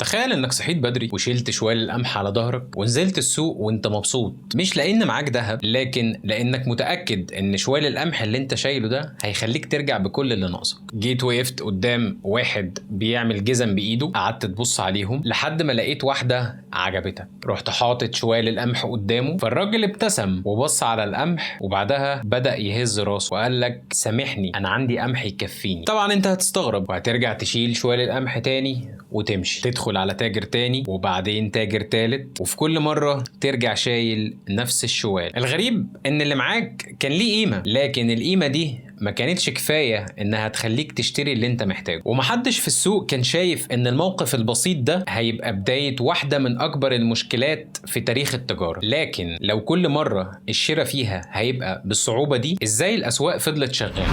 تخيل انك صحيت بدري وشيلت شوية القمح على ظهرك ونزلت السوق وانت مبسوط، مش لان معاك ذهب، لكن لانك متأكد ان شوية القمح اللي انت شايله ده هيخليك ترجع بكل اللي ناقصك. جيت وقفت قدام واحد بيعمل جزم بايده، قعدت تبص عليهم لحد ما لقيت واحدة عجبتك، رحت حاطط شوية القمح قدامه، فالراجل ابتسم وبص على القمح وبعدها بدأ يهز راسه وقال لك سامحني انا عندي قمح يكفيني. طبعا انت هتستغرب وهترجع تشيل شوية القمح تاني وتمشي، تدخل على تاجر تاني وبعدين تاجر تالت، وفي كل مرة ترجع شايل نفس الشوال. الغريب ان اللي معاك كان ليه قيمة، لكن القيمة دي ما كانتش كفاية انها تخليك تشتري اللي انت محتاجه. ومحدش في السوق كان شايف ان الموقف البسيط ده هيبقى بداية واحدة من اكبر المشكلات في تاريخ التجارة. لكن لو كل مرة الشراء فيها هيبقى بالصعوبة دي، ازاي الاسواق فضلت شغالة؟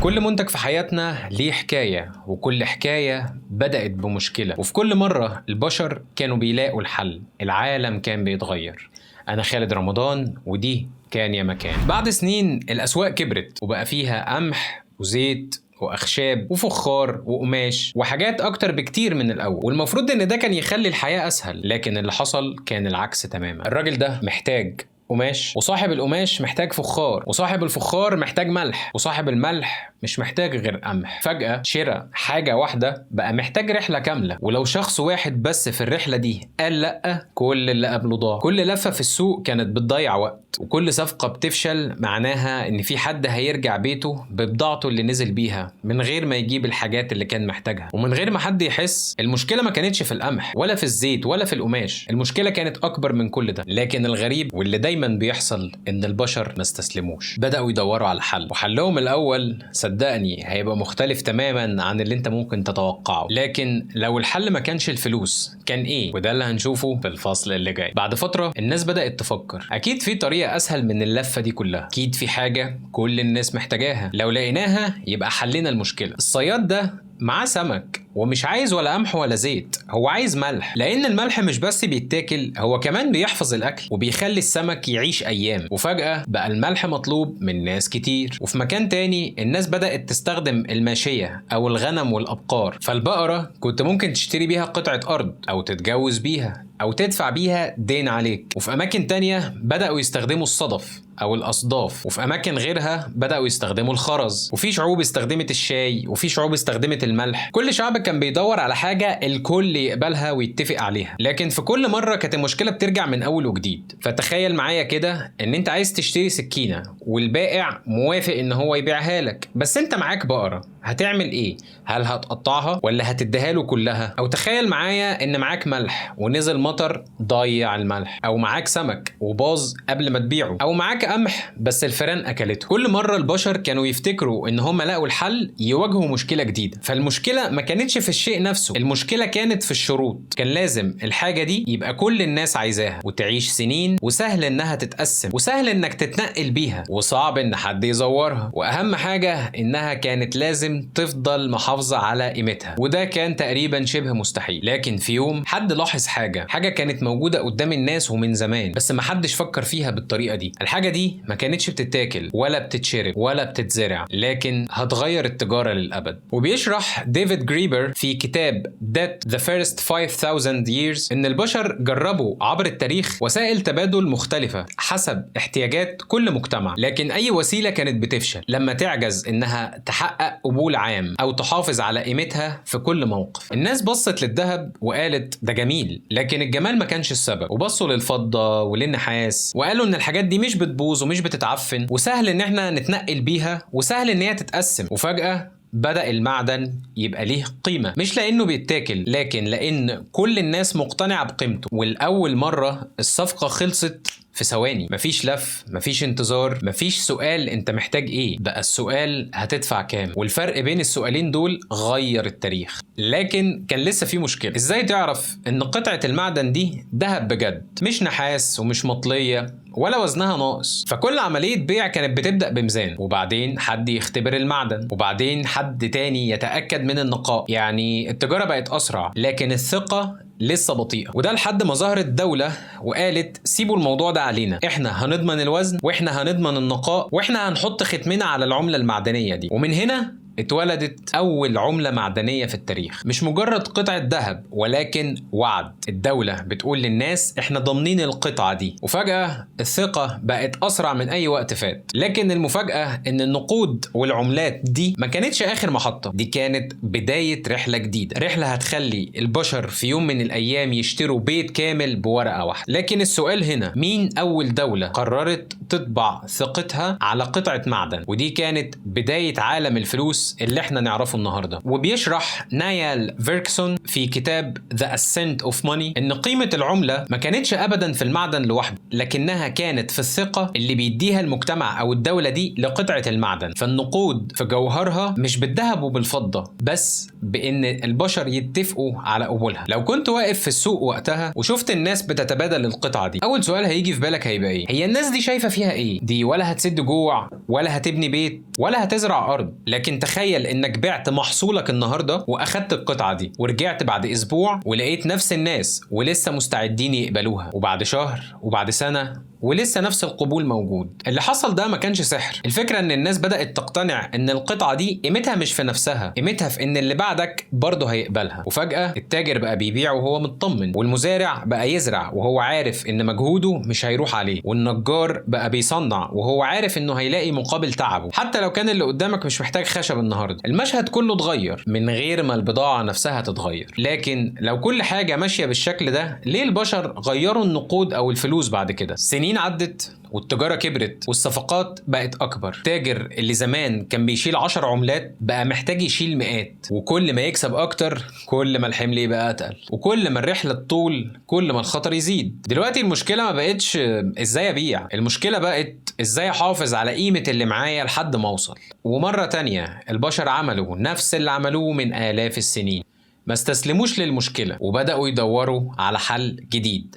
كل منتج في حياتنا ليه حكاية، وكل حكاية بدأت بمشكلة، وفي كل مرة البشر كانوا بيلاقوا الحل، العالم كان بيتغير. أنا خالد رمضان ودي كان يا مكان. بعد سنين الأسواق كبرت وبقى فيها قمح وزيت وأخشاب وفخار وقماش وحاجات أكتر بكتير من الأول، والمفروض إن ده كان يخلي الحياة أسهل، لكن اللي حصل كان العكس تماما. الراجل ده محتاج قماش، وصاحب القماش محتاج فخار، وصاحب الفخار محتاج ملح، وصاحب الملح مش محتاج غير قمح. فجأة شراء حاجة واحدة بقى محتاج رحلة كاملة، ولو شخص واحد بس في الرحلة دي قال لأ، كل اللي قبله ضاع. كل لفة في السوق كانت بتضيع وقت، وكل صفقة بتفشل معناها إن في حد هيرجع بيته ببضاعته اللي نزل بيها من غير ما يجيب الحاجات اللي كان محتاجها. ومن غير ما حد يحس، المشكلة ما كانتش في القمح ولا في الزيت ولا في القماش، المشكلة كانت أكبر من كل ده. لكن الغريب واللي دايما بيحصل إن البشر ما استسلموش، بدأوا يدوروا على حل، وحلهم الأول صدقني هيبقى مختلف تماما عن اللي انت ممكن تتوقعه. لكن لو الحل ما كانش الفلوس كان ايه؟ وده اللي هنشوفه في الفصل اللي جاي. بعد فترة الناس بدأت تفكر، اكيد في طريقة اسهل من اللفة دي كلها، اكيد في حاجة كل الناس محتاجاها، لو لقيناها يبقى حلنا المشكلة. الصياد ده معاه سمك ومش عايز ولا قمح ولا زيت، هو عايز ملح، لان الملح مش بس بيتاكل، هو كمان بيحفظ الاكل وبيخلي السمك يعيش ايام. وفجأة بقى الملح مطلوب من ناس كتير. وفي مكان تاني الناس بدأت تستخدم الماشية او الغنم والابقار، فالبقرة كنت ممكن تشتري بيها قطعة ارض او تتجوز بيها او تدفع بيها دين عليك. وفي اماكن تانية بدأوا يستخدموا الصدف او الاصداف، وفي اماكن غيرها بدأوا يستخدموا الخرز، وفي شعوب استخدمت الشاي، وفي شعوب استخدمت الملح. كل شعب كان بيدور على حاجة الكل يقبلها ويتفق عليها، لكن في كل مرة كانت المشكلة بترجع من اول وجديد. فتخيل معايا كده ان انت عايز تشتري سكينة والبائع موافق ان هو يبيعها لك، بس انت معاك بقرة، هتعمل ايه؟ هل هتقطعها ولا هتديها له كلها؟ او تخيل معايا ان معاك ملح ونزل مطر ضيع الملح، او معاك سمك وباظ قبل ما تبيعه، او معاك قمح بس الفئران اكلته. كل مرة البشر كانوا يفتكروا ان هم لقوا الحل يواجهوا مشكلة جديدة. فالمشكلة ما كانتش في الشيء نفسه، المشكلة كانت في الشروط. كان لازم الحاجة دي يبقى كل الناس عايزاها وتعيش سنين، وسهل انها تتقسم، وسهل انك تتنقل بيها، وصعب ان حد يزورها، واهم حاجة انها كانت لازم تفضل محافظة على قيمتها، وده كان تقريبا شبه مستحيل. لكن في يوم حد لاحظ حاجة كانت موجودة قدام الناس ومن زمان، بس ما حدش فكر فيها بالطريقة دي. الحاجة دي ما كانتش بتتاكل ولا بتتشرب ولا بتتزرع، لكن هتغير التجارة للأبد. وبيشرح ديفيد جريبر في كتاب That the First 5000 Years إن البشر جربوا عبر التاريخ وسائل تبادل مختلفة حسب احتياجات كل مجتمع، لكن أي وسيلة كانت بتفشل لما تعجز إنها تحقق قبول عام أو تحافظ على قيمتها في كل موقف. الناس بصت للذهب وقالت ده جميل، لكن الجمال ما كانش السبب، وبصوا للفضة وللنحاس وقالوا إن الحاجات دي مش بتبوظ ومش بتتعفن، وسهل إن احنا نتنقل بيها، وسهل إن هي تتقسم. وفجأة بدأ المعدن يبقى ليه قيمة، مش لأنه بيتاكل، لكن لأن كل الناس مقتنعة بقيمته. والأول مرة الصفقة خلصت في ثواني، مفيش لف، مفيش انتظار، مفيش سؤال انت محتاج ايه، بقى السؤال هتدفع كام. والفرق بين السؤالين دول غير التاريخ. لكن كان لسه في مشكلة، ازاي تعرف ان قطعة المعدن دي ذهب بجد، مش نحاس ومش مطلية ولا وزنها ناقص؟ فكل عملية بيع كانت بتبدأ بميزان، وبعدين حد يختبر المعدن، وبعدين حد تاني يتأكد من النقاء. يعني التجارة بقت أسرع، لكن الثقة لسه بطيئة. وده لحد ما ظهرت دولة وقالت سيبوا الموضوع ده علينا، احنا هنضمن الوزن، واحنا هنضمن النقاء، واحنا هنحط ختمنا على العملة المعدنية دي. ومن هنا اتولدت أول عملة معدنية في التاريخ، مش مجرد قطعة ذهب ولكن وعد. الدولة بتقول للناس احنا ضامنين القطعة دي، وفجأة الثقة بقت أسرع من أي وقت فات. لكن المفاجأة إن النقود والعملات دي ما كانتش آخر محطة، دي كانت بداية رحلة جديدة، رحلة هتخلي البشر في يوم من الأيام يشتروا بيت كامل بورقة واحدة. لكن السؤال هنا، مين أول دولة قررت تطبع ثقتها على قطعة معدن؟ ودي كانت بداية عالم الفلوس اللي احنا نعرفه النهاردة. وبيشرح نايال فيركسون في كتاب The Ascent of Money ان قيمة العملة ما كانتش ابدا في المعدن لوحده، لكنها كانت في الثقة اللي بيديها المجتمع او الدولة دي لقطعة المعدن. فالنقود في جوهرها مش بالذهب وبالفضة بس، بان البشر يتفقوا على قبولها. لو كنت واقف في السوق وقتها وشفت الناس بتتبادل القطعة دي، اول سؤال هيجي في بالك هيبقى ايه؟ هي الناس دي شايفة فيها ايه؟ دي ولا هتسد جوع ولا هتبني بيت ولا هتزرع ارض. لكن تخيل انك بعت محصولك النهارده واخدت القطعه دي، ورجعت بعد اسبوع ولقيت نفس الناس ولسه مستعدين يقبلوها، وبعد شهر وبعد سنه ولسه نفس القبول موجود. اللي حصل ده ما كانش سحر، الفكرة ان الناس بدأت تقتنع ان القطعة دي قيمتها مش في نفسها، قيمتها في ان اللي بعدك برضه هيقبلها. وفجأة التاجر بقى بيبيع وهو مطمن، والمزارع بقى يزرع وهو عارف ان مجهوده مش هيروح عليه، والنجار بقى بيصنع وهو عارف انه هيلاقي مقابل تعبه، حتى لو كان اللي قدامك مش محتاج خشب النهارده. المشهد كله اتغير من غير ما البضاعة نفسها تتغير. لكن لو كل حاجة ماشية بالشكل ده، ليه البشر غيروا النقود او الفلوس بعد كده؟ سنين عدت والتجارة كبرت والصفقات بقت أكبر. تاجر اللي زمان كان بيشيل 10 عملات بقى محتاج يشيل مئات، وكل ما يكسب أكتر كل ما الحمل يبقى أتقل، وكل ما الرحلة تطول كل ما الخطر يزيد. دلوقتي المشكلة ما بقتش إزاي أبيع، المشكلة بقت إزاي أحافظ على قيمة اللي معايا لحد ما أوصل. ومرة تانية البشر عملوا نفس اللي عملوه من آلاف السنين، ما استسلموش للمشكلة وبدأوا يدوروا على حل جديد.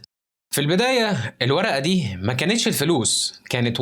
في البداية الورقة دي ما كانتش الفلوس، كانت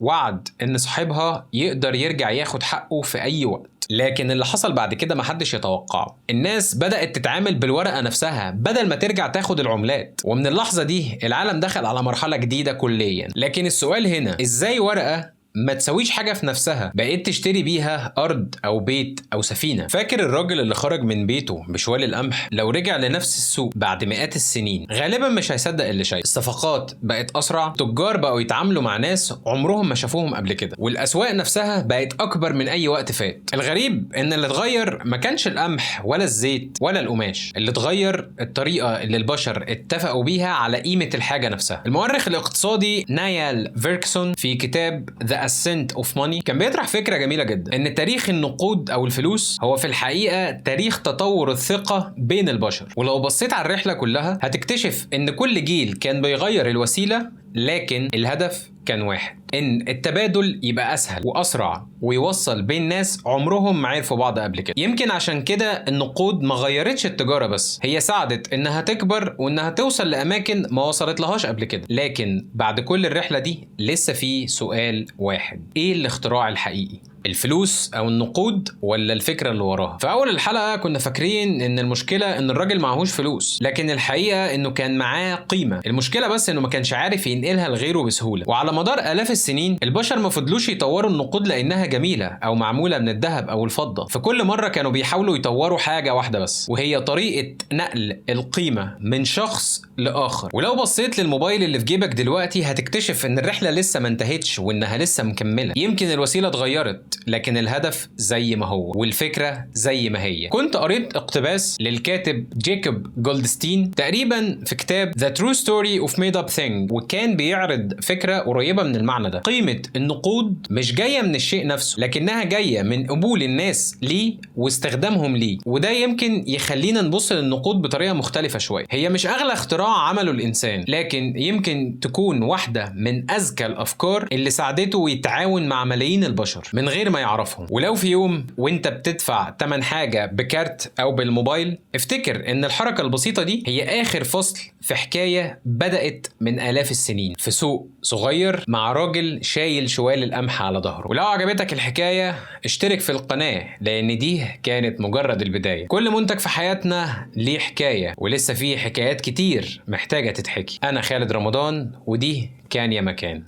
وعد ان صاحبها يقدر يرجع ياخد حقه في اي وقت. لكن اللي حصل بعد كده محدش يتوقعه. الناس بدأت تتعامل بالورقة نفسها بدل ما ترجع تاخد العملات، ومن اللحظة دي العالم دخل على مرحلة جديدة كليا. لكن السؤال هنا، ازاي ورقة ما تسويش حاجة في نفسها بقيت تشتري بيها أرض أو بيت أو سفينة؟ فاكر الراجل اللي خرج من بيته بشوال القمح؟ لو رجع لنفس السوق بعد مئات السنين غالبا مش هيصدق اللي شايف. الصفقات بقت أسرع، تجار بقوا يتعاملوا مع ناس عمرهم ما شافوهم قبل كده، والأسواق نفسها بقت أكبر من أي وقت فات. الغريب إن اللي اتغير ما كانش القمح ولا الزيت ولا القماش، اللي اتغير الطريقة اللي البشر اتفقوا بيها على قيمة الحاجة نفسها. المؤرخ الاقتصادي نايال فيركسون في كتاب The Ascent of Money كان بيطرح فكرة جميلة جدا، ان تاريخ النقود او الفلوس هو في الحقيقة تاريخ تطور الثقة بين البشر. ولو بصيت على الرحلة كلها هتكتشف ان كل جيل كان بيغير الوسيلة، لكن الهدف كان واحد، ان التبادل يبقى اسهل واسرع ويوصل بين ناس عمرهم ما عرفوا بعض قبل كده. يمكن عشان كده النقود ما غيرتش التجارة بس، هي ساعدت انها تكبر وانها توصل لاماكن ما وصلت لهاش قبل كده. لكن بعد كل الرحلة دي لسه في سؤال واحد، ايه الاختراع الحقيقي؟ الفلوس او النقود ولا الفكرة اللي وراها؟ في اول الحلقة كنا فاكرين ان المشكلة ان الراجل معهوش فلوس، لكن الحقيقة انه كان معاه قيمة. المشكلة بس انه ما كانش عارف ينقلها لغيره بسهولة. وعلى مدار آلاف السنين البشر ما فضلوش يطوروا النقود لانها جميلة او معمولة من الذهب او الفضة. في كل مرة كانوا بيحاولوا يطوروا حاجة واحدة بس، وهي طريقة نقل القيمة من شخص لآخر. ولو بصيت للموبايل اللي في جيبك دلوقتي هتكتشف ان الرحلة لسه ما انتهتش وانها لسه مكملة. يمكن الوسيلة اتغيرت لكن الهدف زي ما هو والفكرة زي ما هي. كنت قريت اقتباس للكاتب جاكوب جولدستين تقريبا في كتاب The True Story of Made Up Thing، وكان بيعرض فكرة قريبة من المعنى ده. قيمة النقود مش جاية من الشيء نفسه، لكنها جاية من قبول الناس ليه واستخدامهم ليه. وده يمكن يخلينا نبص للنقود بطريقة مختلفة شوية. هي مش أغلى اختراع عمله الإنسان، لكن يمكن تكون واحدة من أذكى الأفكار اللي ساعدته يتعاون مع ملايين البشر من غير ما يعرفهم. ولو في يوم وانت بتدفع تمن حاجة بكارت أو بالموبايل، افتكر إن الحركة البسيطة دي هي آخر فصل في حكاية بدأت من آلاف السنين في سوق صغير مع راجل شايل شوال القمح على ظهره. ولو عجبتك الحكاية اشترك في القناة، لأن دي كانت مجرد البداية. كل منتج في حياتنا ليه حكاية، ولسه فيه حكايات كتير محتاجة تتحكي. أنا خالد رمضان، ودي كان يا مكان.